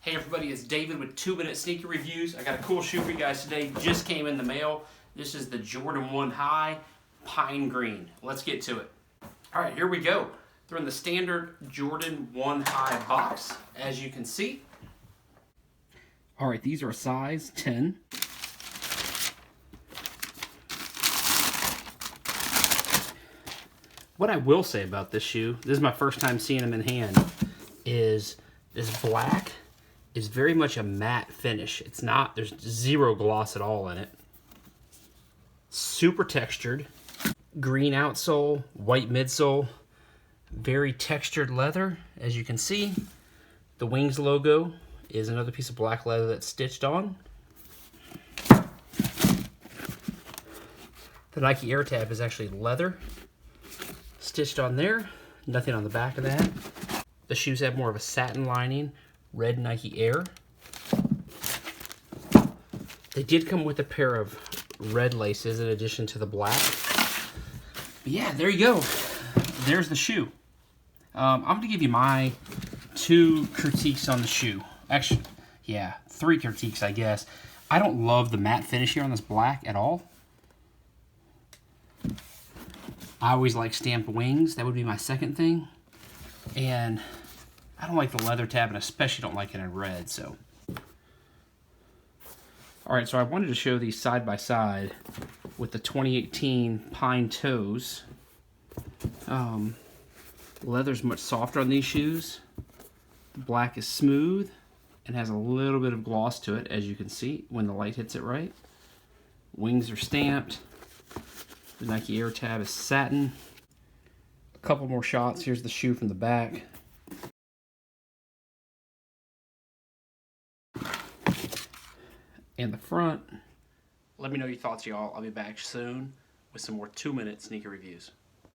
Hey everybody, it's David with 2 Minute Sneaker Reviews. I got a cool shoe for you guys today. Just came in the mail. This is the Jordan 1 High Pine Green. Let's get to it. All right, here we go. They're in the standard Jordan 1 High box, as you can see. All right, these are a size 10. What I will say about this shoe, this is my first time seeing them in hand, is this black is very much a matte finish. It's not, there's zero gloss at all in it. Super textured. Green outsole, white midsole. Very textured leather, as you can see. The Wings logo is another piece of black leather that's stitched on. The Nike Air tab is actually leather stitched on there. Nothing on the back of that. The shoes have more of a satin lining. Red Nike Air. They did come with a pair of red laces in addition to the black. But yeah, there you go. There's the shoe. I'm going to give you my 2 critiques on the shoe. Actually, yeah, 3 critiques, I guess. I don't love the matte finish here on this black at all. I always like stamped wings. That would be my second thing. And I don't like the leather tab, and especially don't like it in red, so. All right, so I wanted to show these side by side with the 2018 Pine Toes. Leather's much softer on these shoes. The black is smooth and has a little bit of gloss to it, as you can see when the light hits it right. Wings are stamped. The Nike Air tab is satin. A couple more shots. Here's the shoe from the back. And the front. Let me know your thoughts, y'all. I'll be back soon with some more 2 Minute Sneaker Reviews.